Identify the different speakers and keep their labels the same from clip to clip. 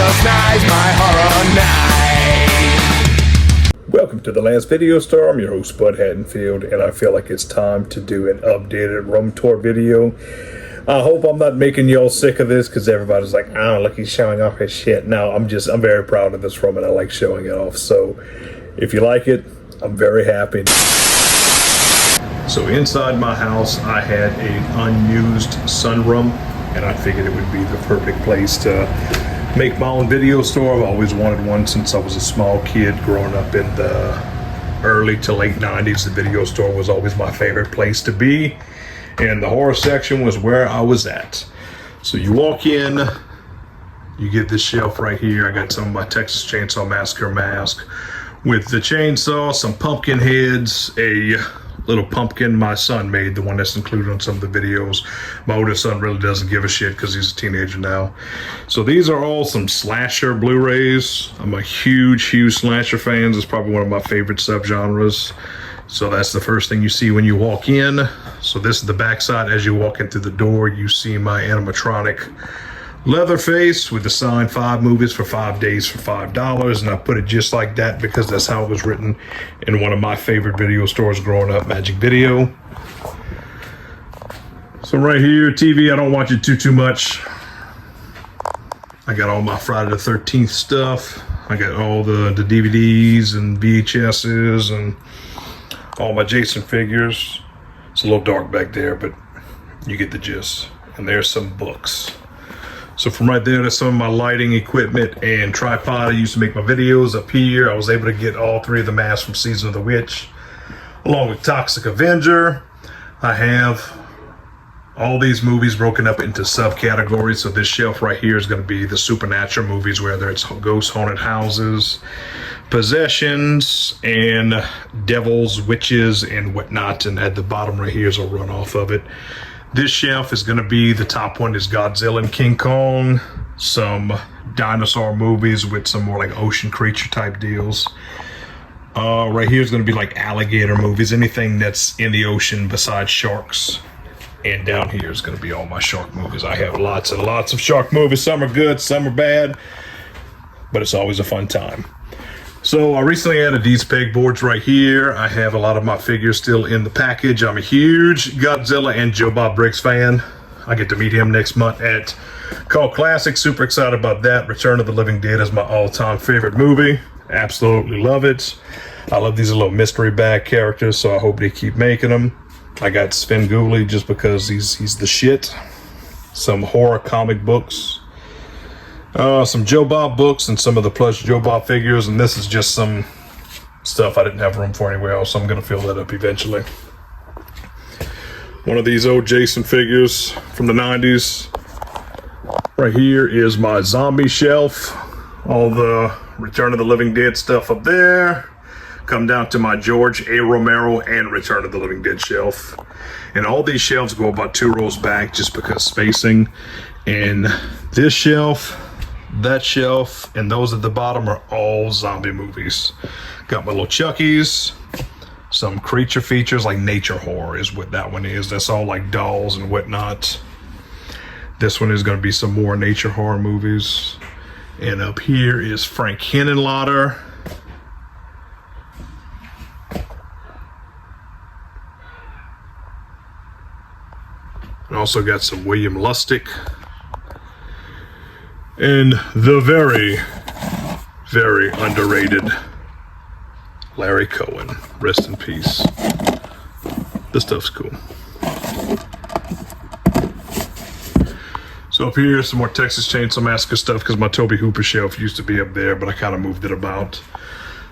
Speaker 1: Last night's my horror night.
Speaker 2: Welcome to the last video store. I'm your host, Bud Haddonfield, and I feel like it's time to do an updated room tour video. I hope I'm not making y'all sick of this because everybody's like, oh, look, he's showing off his shit. No, I'm very proud of this room and I like showing it off. So if you like it, I'm very happy. So inside my house, I had an unused sunroom, and I figured it would be the perfect place to make my own video store. I've always wanted one since I was a small kid growing up in the early to late 90s. The video store was always my favorite place to be, and the horror section was where I was at. So you walk in, you get this shelf right here. I got some of my Texas Chainsaw Massacre mask with the chainsaw, some pumpkin heads, a little pumpkin my son made, the one that's included on some of the videos. My oldest son really doesn't give a shit because he's a teenager now. So these are all some slasher Blu-rays. I'm a huge slasher fan. It's probably one of my favorite subgenres. So that's the first thing you see when you walk in. So this is the backside. As you walk in through the door, you see my animatronic Leatherface with the sign 5 movies for 5 days for $5, and I put it just like that because that's how it was written in one of my favorite video stores growing up, Magic Video. So right here, TV, I don't watch it too much. I got all my Friday the 13th stuff. I got all the DVDs and VHSs and all my Jason figures. It's a little dark back there, but you get the gist. And there's some books. So from right there, that's some of my lighting equipment and tripod I used to make my videos. Up here, I was able to get all 3 of the masks from Season of the Witch, along with Toxic Avenger. I have all these movies broken up into subcategories. So this shelf right here is going to be the supernatural movies, whether it's ghost haunted houses, possessions, and devils, witches, and whatnot. And at the bottom right here is a runoff of it. This shelf is going to be, the top one is Godzilla and King Kong, some dinosaur movies with some more like ocean creature type deals. Right here is going to be like alligator movies, anything that's in the ocean besides sharks. And down here is going to be all my shark movies. I have lots and lots of shark movies. Some are good, some are bad, but it's always a fun time. So I recently added these pegboards right here. I have a lot of my figures still in the package. I'm a huge Godzilla and Joe Bob Briggs fan. I get to meet him next month at Cult Classic. Super excited about that. Return of the Living Dead is my all-time favorite movie. Absolutely love it. I love these little mystery bag characters, so I hope they keep making them. I got Sven Gooley just because he's the shit. Some horror comic books. Some Joe Bob books and some of the plush Joe Bob figures, and this is just some stuff I didn't have room for anywhere else, so I'm going to fill that up eventually. One of these old Jason figures from the 90s. Right here is my zombie shelf. All the Return of the Living Dead stuff up there. Come down to my George A. Romero and Return of the Living Dead shelf. And all these shelves go about 2 rows back just because spacing. And this shelf, that shelf, and those at the bottom are all zombie movies. Got my little Chuckies, some creature features like nature horror is what that one is. That's all like dolls and whatnot. This one is going to be some more nature horror movies. And up here is Frank Henenlotter. And also got some William Lustig. And the very, very underrated Larry Cohen. Rest in peace. This stuff's cool. So up here, some more Texas Chainsaw Massacre stuff because my Toby Hooper shelf used to be up there, but I kind of moved it about.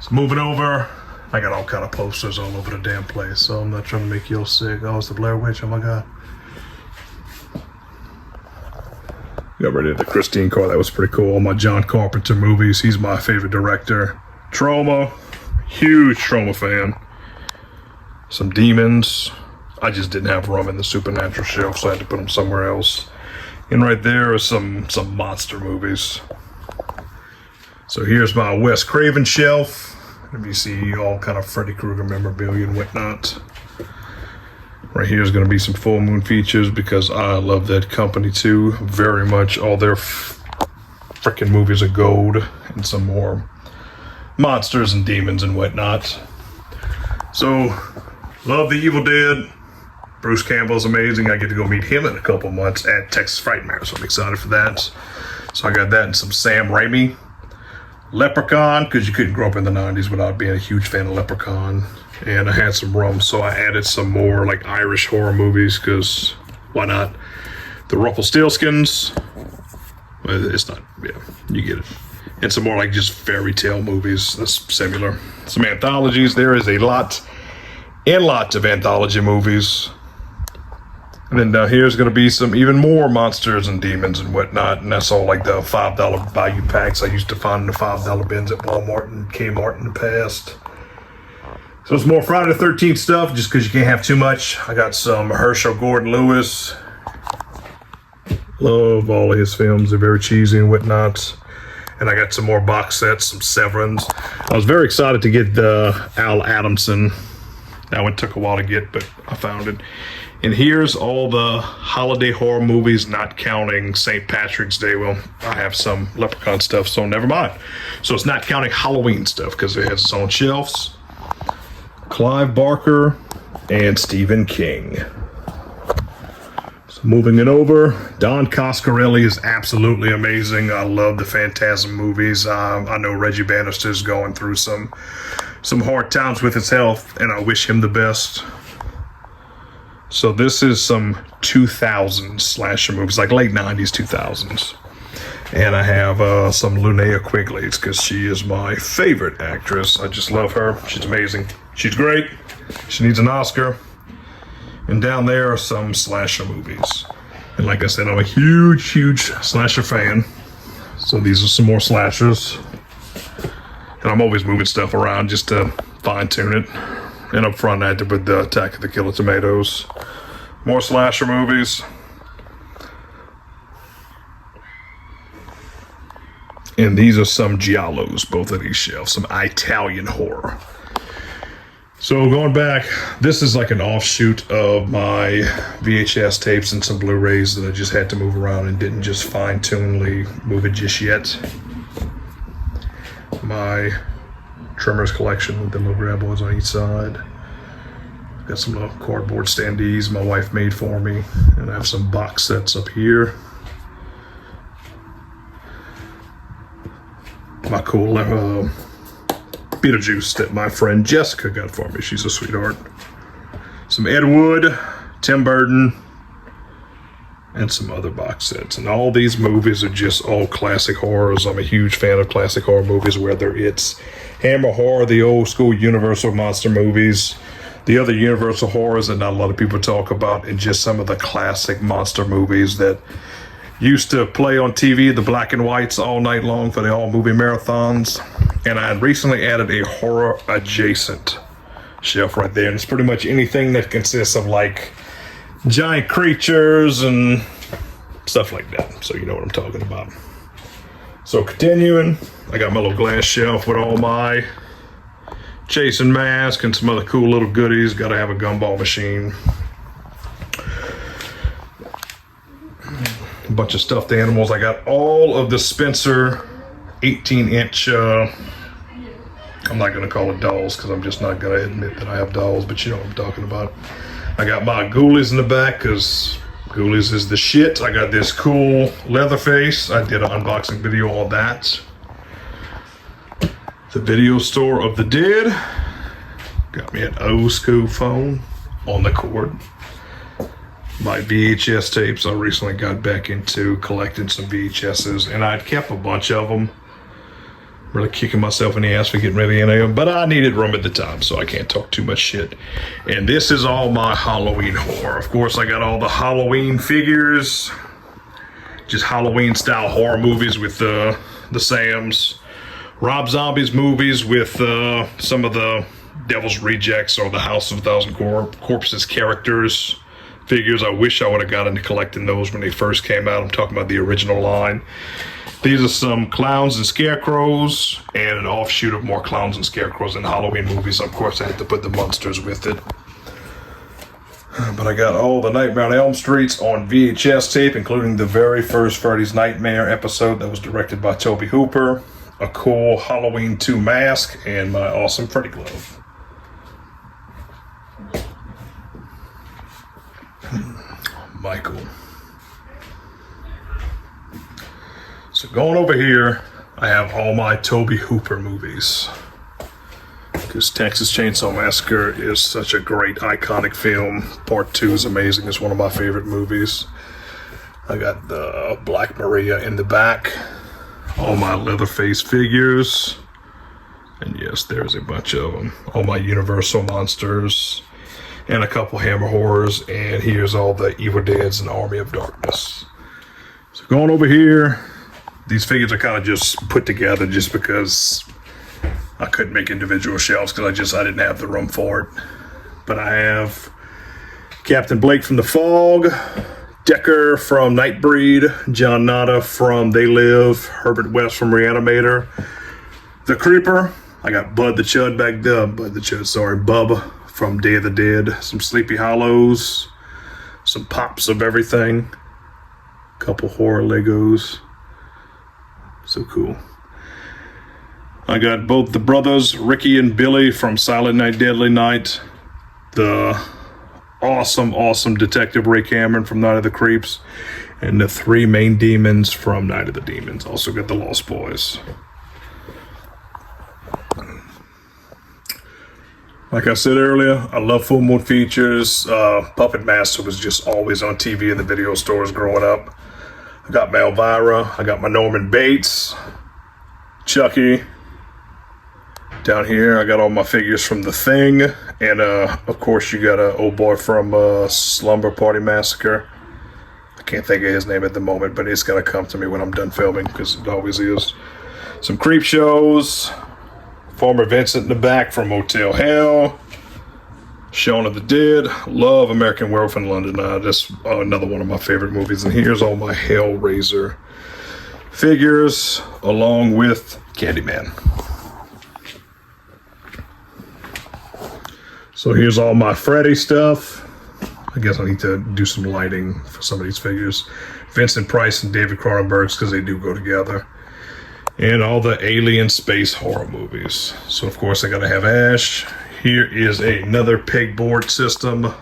Speaker 2: So moving over, I got all kind of posters all over the damn place, so I'm not trying to make you all sick. Oh, it's the Blair Witch, oh my God. Got rid of the Christine car, that was pretty cool. All my John Carpenter movies, he's my favorite director. Trauma, huge Trauma fan. Some Demons. I just didn't have room in the Supernatural shelf, so I had to put them somewhere else. And right there are some monster movies. So here's my Wes Craven shelf. If you see all kind of Freddy Krueger memorabilia and whatnot. Right here is going to be some Full Moon features because I love that company too very much. All their freaking movies of gold and some more monsters and demons and whatnot. So, love The Evil Dead. Bruce Campbell's amazing. I get to go meet him in a couple months at Texas Frightmare, so I'm excited for that. So I got that and some Sam Raimi. Leprechaun, because you couldn't grow up in the 90s without being a huge fan of Leprechaun. And I had some rum, so I added some more like Irish horror movies, because why not? The Rumpelstiltskins. Well, it's not, yeah, you get it. And some more like just fairy tale movies that's similar. Some anthologies. There is a lot and lots of anthology movies. And then down here's going to be some even more monsters and demons and whatnot. And that's all like the $5 value packs I used to find in the $5 bins at Walmart and Kmart in the past. So it's more Friday the 13th stuff just because you can't have too much. I got some Herschel Gordon Lewis. Love all of his films. They're very cheesy and whatnot. And I got some more box sets, some Severins. I was very excited to get the Al Adamson. That one took a while to get, but I found it. And here's all the holiday horror movies, not counting St. Patrick's Day. Well, I have some Leprechaun stuff, so never mind. So it's not counting Halloween stuff because it has its own shelves. Clive Barker and Stephen King. So moving it over, Don Coscarelli is absolutely amazing. I love the Phantasm movies. I know Reggie Bannister's going through some hard times with his health, and I wish him the best. So this is some 2000s slasher movies, like late 90s, 2000s. And I have some Linnea Quigley, because she is my favorite actress. I just love her. She's amazing. She's great. She needs an Oscar. And down there are some slasher movies. And like I said, I'm a huge, huge slasher fan. So these are some more slashers. And I'm always moving stuff around just to fine tune it. And up front I had to put the Attack of the Killer Tomatoes. More slasher movies. And these are some giallos, both of these shelves, some Italian horror. So going back, this is like an offshoot of my VHS tapes and some Blu-rays that I just had to move around and didn't just fine-tunely move it just yet. My Tremors collection with the little graboids on each side. Got some little cardboard standees my wife made for me. And I have some box sets up here. My cool Beetlejuice that my friend Jessica got for me. She's a sweetheart. Some Ed Wood, Tim Burton, and some other box sets. And all these movies are just all classic horrors. I'm a huge fan of classic horror movies, whether it's Hammer Horror, the old school Universal monster movies, the other Universal horrors that not a lot of people talk about, and just some of the classic monster movies that used to play on TV, the black and whites all night long for the all movie marathons. And I recently added a horror adjacent shelf right there. And it's pretty much anything that consists of like giant creatures and stuff like that. So you know what I'm talking about. So continuing, I got my little glass shelf with all my Jason mask and some other cool little goodies. Gotta have a gumball machine. A bunch of stuffed animals. I got all of the Spencer 18-inch, I'm not going to call it dolls because I'm just not going to admit that I have dolls, but you know what I'm talking about. I got my Ghoulies in the back because Ghoulies is the shit. I got this cool Leatherface. I did an unboxing video on that. The Video Store of the Dead. Got me an old school phone on the cord. My VHS tapes. I recently got back into collecting some VHSs, and I'd kept a bunch of them. Really kicking myself in the ass for getting rid of any of them, but I needed room at the time, so I can't talk too much shit. And this is all my Halloween horror. Of course, I got all the Halloween figures, just Halloween style horror movies with the Sams, Rob Zombie's movies with some of the Devil's Rejects or the House of a Thousand Corpses characters. Figures. I wish I would have got into collecting those when they first came out. I'm talking about the original line. These are some Clowns and Scarecrows and an offshoot of more Clowns and Scarecrows in Halloween movies. Of course, I had to put the monsters with it. But I got all the Nightmare on Elm Streets on VHS tape, including the very first Freddy's Nightmare episode that was directed by Toby Hooper, a cool Halloween 2 mask, and my awesome Freddy glove. Michael. So going over here, I have all my Toby Hooper movies. Because Texas Chainsaw Massacre is such a great, iconic film. Part 2 is amazing. It's one of my favorite movies. I got the Black Maria in the back. All my Leatherface figures. And yes, there's a bunch of them. All my Universal monsters. And a couple Hammer horrors. And here's all the Evil Deads and Army of Darkness. So going over here, these figures are kind of just put together just because I couldn't make individual shelves because I didn't have the room for it. But I have Captain Blake from The Fog, Decker from Nightbreed, John Nada from They Live, Herbert West from Reanimator, The Creeper. I got Bud from Day of the Dead, some Sleepy Hollows, some pops of everything, a couple horror Legos. So cool. I got both the brothers, Ricky and Billy from Silent Night, Deadly Night. The awesome Detective Ray Cameron from Night of the Creeps. And the 3 main demons from Night of the Demons. Also got the Lost Boys. Like I said earlier, I love full moon features. Puppet Master was just always on TV in the video stores growing up. I got my Elvira. I got my Norman Bates. Chucky. Down here, I got all my figures from The Thing, and of course, you got an old boy from Slumber Party Massacre. I can't think of his name at the moment, but it's gonna come to me when I'm done filming, because it always is. Some creep shows. Former Vincent in the back from Motel Hell. Shaun of the Dead. Love American Werewolf in London. That's another one of my favorite movies. And here's all my Hellraiser figures, along with Candyman. So here's all my Freddy stuff. I guess I need to do some lighting for some of these figures. Vincent Price and David Cronenberg's, because they do go together. And all the alien space horror movies. So of course I gotta have Ash. Here is another pegboard system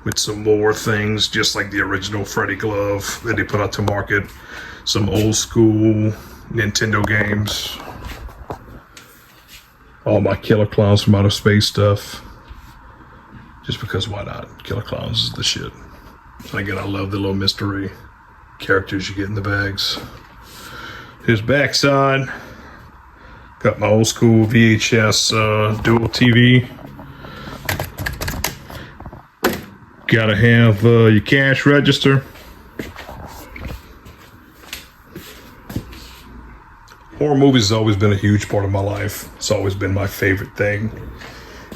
Speaker 2: with some more things, just like the original Freddy glove that they put out to market. Some old school Nintendo games. All my Killer Clowns from Outer Space stuff. Just because, why not? Killer Clowns is the shit. And again, I love the little mystery characters you get in the bags. Here's backside. Got my old school VHS dual TV. Gotta have your cash register. Horror movies has always been a huge part of my life. It's always been my favorite thing.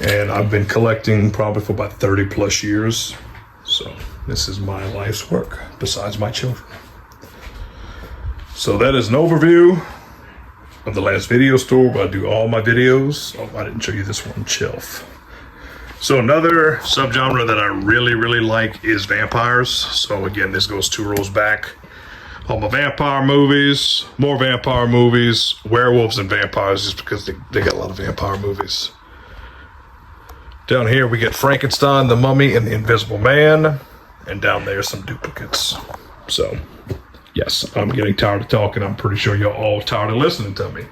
Speaker 2: And I've been collecting probably for about 30 plus years. So this is my life's work, besides my children. So that is an overview of the last video store where I do all my videos. Oh, I didn't show you this one, shelf. So another subgenre that I really like is vampires. So again, this goes 2 rows back. All my vampire movies, more vampire movies, werewolves and vampires, just because they got a lot of vampire movies. Down here we get Frankenstein, the Mummy, and the Invisible Man. And down there some duplicates. So, yes, I'm getting tired of talking. I'm pretty sure you're all tired of listening to me.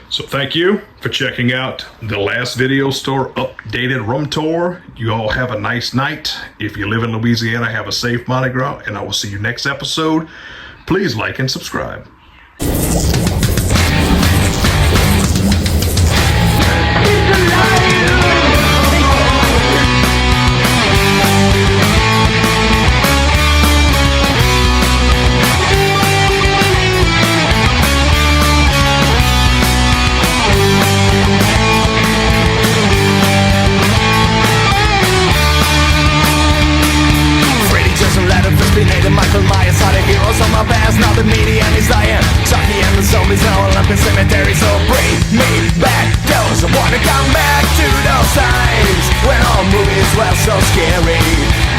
Speaker 2: So thank you for checking out the last video store updated room tour. You all have a nice night. If you live in Louisiana, have a safe Mardi Gras, and I will see you next episode. Please like and subscribe.
Speaker 1: Michael Myers are the heroes on my past. Now the media is dying. Chucky and the zombies now all up in cemetery. So bring me back those. I wanna come back to those times when all movies memories were so scary.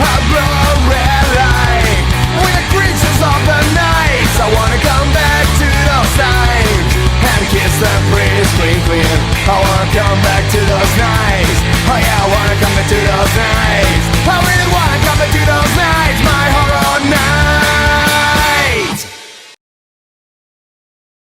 Speaker 1: I blow a red light. We're the creatures of the night. I wanna come back to those times and kiss the breeze clean, clean. I wanna come back